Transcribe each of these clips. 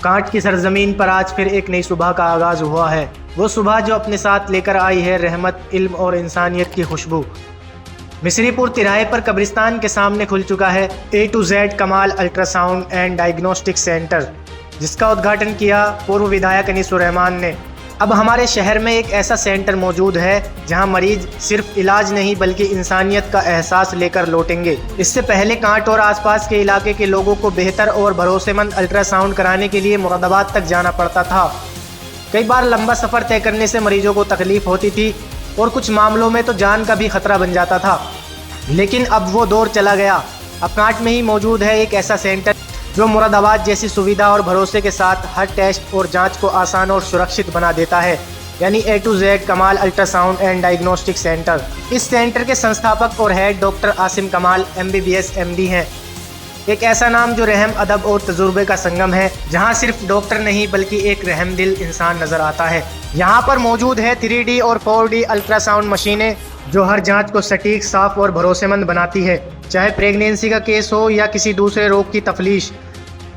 Can't की सरजमीन पर आज फिर एक नई सुबह का आगाज हुआ है। वो सुबह जो अपने साथ लेकर आई है रहमत, इल्म और इंसानियत की खुशबू। मिसरीपुर तिराहे पर कब्रिस्तान के सामने खुल चुका है A to Z कमाल अल्ट्रासाउंड एंड डायग्नोस्टिक सेंटर, जिसका उद्घाटन किया पूर्व विधायक अनीसुर रहमान ने। अब हमारे शहर में एक ऐसा सेंटर मौजूद है जहां मरीज सिर्फ इलाज नहीं बल्कि इंसानियत का एहसास लेकर लौटेंगे। इससे पहले कांट और आसपास के इलाके के लोगों को बेहतर और भरोसेमंद अल्ट्रासाउंड कराने के लिए मुरादाबाद तक जाना पड़ता था। कई बार लंबा सफ़र तय करने से मरीजों को तकलीफ होती थी और कुछ मामलों में तो जान का भी खतरा बन जाता था। लेकिन अब वो दौर चला गया। अब कांट में ही मौजूद है एक ऐसा सेंटर जो मुरादाबाद जैसी सुविधा और भरोसे के साथ हर टेस्ट और जांच को आसान और सुरक्षित बना देता है, यानी A to Z कमाल अल्ट्रासाउंड एंड डायग्नोस्टिक सेंटर। इस सेंटर के संस्थापक और हेड डॉक्टर आसिम कमाल MBBS MD हैं। एक ऐसा नाम जो रहम, अदब और तजुर्बे का संगम है, जहां सिर्फ डॉक्टर नहीं बल्कि एक रहमदिल इंसान नजर आता है। यहाँ पर मौजूद है 3D और 4D अल्ट्रासाउंड मशीनें जो हर जांच को सटीक, साफ और भरोसेमंद बनाती है, चाहे प्रेगनेंसी का केस हो या किसी दूसरे रोग की तफलीश।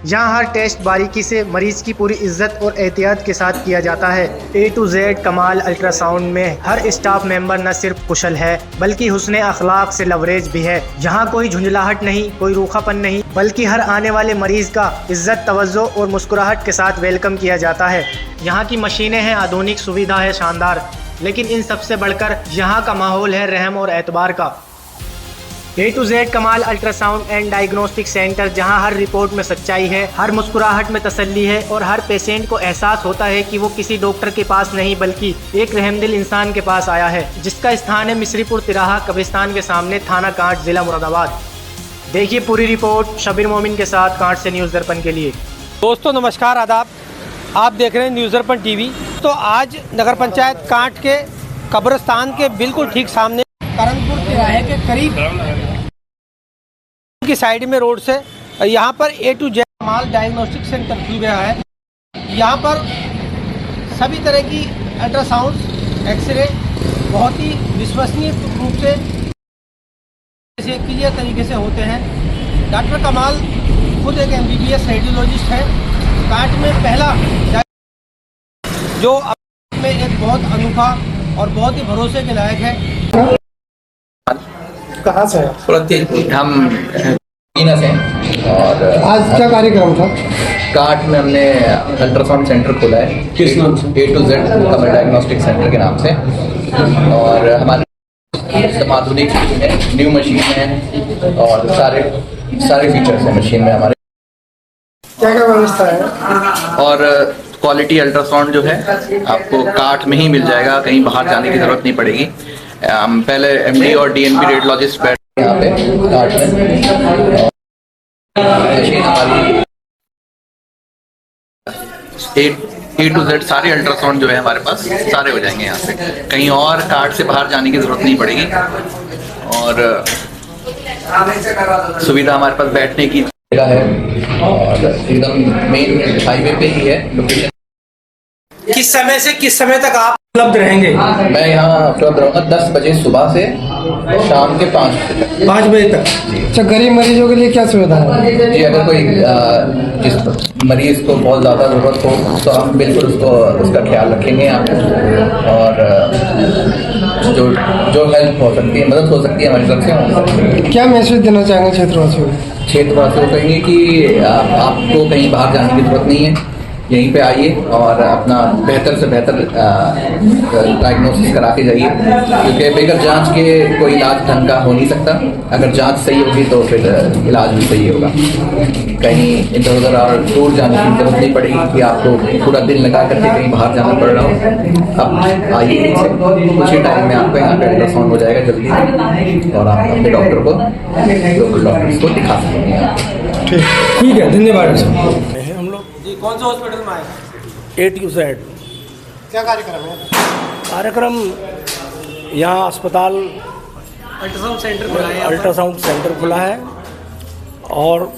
यहाँ हर टेस्ट बारीकी से मरीज की पूरी इज्जत और एहतियात के साथ किया जाता है। A to Z कमाल अल्ट्रासाउंड में हर स्टाफ मेंबर न सिर्फ कुशल है बल्कि हुस्ने अखलाक से लवरेज भी है। यहाँ कोई झुंझलाहट नहीं, कोई रूखापन नहीं, बल्कि हर आने वाले मरीज का इज्जत, तवज्जो और मुस्कुराहट के साथ वेलकम किया जाता है। यहाँ की मशीनें हैं आधुनिक, सुविधा है शानदार, लेकिन इन सबसे बढ़कर यहाँ का माहौल है रहम और एतबार का। A to Z कमाल अल्ट्रासाउंड एंड डायग्नोस्टिक सेंटर, जहां हर रिपोर्ट में सच्चाई है, हर मुस्कुराहट में तसल्ली है और हर पेशेंट को एहसास होता है कि वो किसी डॉक्टर के पास नहीं बल्कि एक रहमदिल इंसान के पास आया है, जिसका स्थान है मिसरीपुर तिराहा कब्रिस्तान के सामने, थाना कांट, जिला मुरादाबाद। देखिए पूरी रिपोर्ट शबीर मोमिन के साथ कांट से न्यूज़ दर्पण के लिए। दोस्तों नमस्कार, आदाब। आप देख रहे हैं न्यूज़ दर्पण TV। तो आज नगर पंचायत कांट के कब्रिस्तान के बिल्कुल ठीक सामने करनपुर तिराहे के करीब की साइड में रोड से यहाँ पर A to Z कमाल डायग्नोस्टिक सेंटर खुल गया है। यहाँ पर सभी तरह की अल्ट्रासाउंड, एक्सरे बहुत ही विश्वसनीय रूप से क्लियर तरीके से होते हैं। डॉक्टर कमाल खुद एक MBBS रेडियोलॉजिस्ट है। कांट में पहला जो में एक बहुत अनोखा और बहुत ही भरोसे के लायक है। कहाँ से हम मीना से, और आज क्या कार्यक्रम था? कांट में हमने अल्ट्रासाउंड सेंटर खोला है। किस नाम से? A to Z कमाल डायग्नोस्टिक सेंटर के नाम से। और हमारे एकदम आधुनिक न्यू मशीन है और सारे फीचर्स हैं मशीन में हमारे। क्या क्या व्यवस्था है? और क्वालिटी अल्ट्रासाउंड जो है आपको कांट में ही मिल जाएगा, कहीं बाहर जाने की जरूरत नहीं पड़ेगी। पहले MD और DNP रेडियोलॉजिस्ट बैठे यहाँ पे कांट में। मशीन हमारी A to Z सारे अल्ट्रासाउंड जो है हमारे पास सारे हो जाएंगे यहाँ से, कहीं और कांट से बाहर जाने की जरूरत नहीं पड़ेगी। और सुविधा हमारे पास बैठने की जगह है और एकदम मेन हाईवे पे ही है लोकेशन। किस समय से किस समय तक आप उपलब्ध रहेंगे? मैं यहाँ उपलब्ध रहूँगा 10 बजे सुबह से शाम के 5 बजे तक। 5 बजे तक। अच्छा, गरीब मरीजों के लिए क्या सुविधा है? जी, अगर कोई जिस मरीज को बहुत ज़्यादा ज़रूरत हो तो हम बिल्कुल उसका ख्याल रखेंगे यहाँ पे। और जो हेल्प हो सकती है, मदद हो सकती है हमारी तरफ से। क्या मैसेज देना चाहेंगे क्षेत्रवासियों को? क्षेत्रवासियों को कहेंगे कि आपको कहीं बाहर जाने की जरूरत नहीं है, यहीं पे आइए और अपना बेहतर से बेहतर डायग्नोसिस करा के जाइए, क्योंकि बगैर जांच के कोई इलाज ढंग का हो नहीं सकता। अगर जांच सही होगी तो फिर इलाज भी सही होगा। कहीं इधर उधर और दूर जाने की जरूरत नहीं पड़ेगी कि आपको पूरा दिन लगा करके कहीं बाहर जाना पड़ रहा हो। अब आइए, कुछ ही टाइम में आपको यहाँ पे अल्ट्रासाउंड हो जाएगा जल्दी, और आप अपने डॉक्टर को, लोकल डॉक्टर्स को दिखा सकेंगे। ठीक है, धन्यवाद। कौन सा हॉस्पिटल में आए? A to Z क्या कार्यक्रम है? कार्यक्रम यहाँ अस्पताल अल्ट्रासाउंड सेंटर खुला है और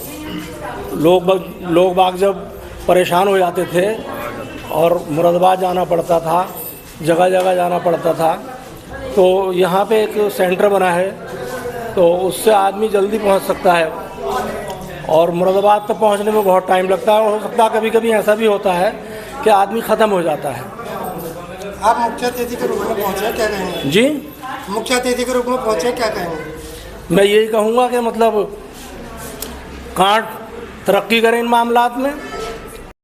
लोग बाग जब परेशान हो जाते थे और मुरादाबाद जाना पड़ता था, जगह जगह जाना पड़ता था, तो यहाँ पे एक सेंटर बना है तो उससे आदमी जल्दी पहुँच सकता है। और मुरादाबाद तक पहुंचने में बहुत टाइम लगता है। हो सकता है कभी कभी ऐसा भी होता है कि आदमी ख़त्म हो जाता है। आप मुख्य अतिथि के रूप में पहुँचे, क्या कहेंगे? जी, मुख्य अतिथि के रूप में पहुँचे, क्या कहेंगे? मैं यही कहूँगा कि मतलब कांट तरक्की करें इन मामलात में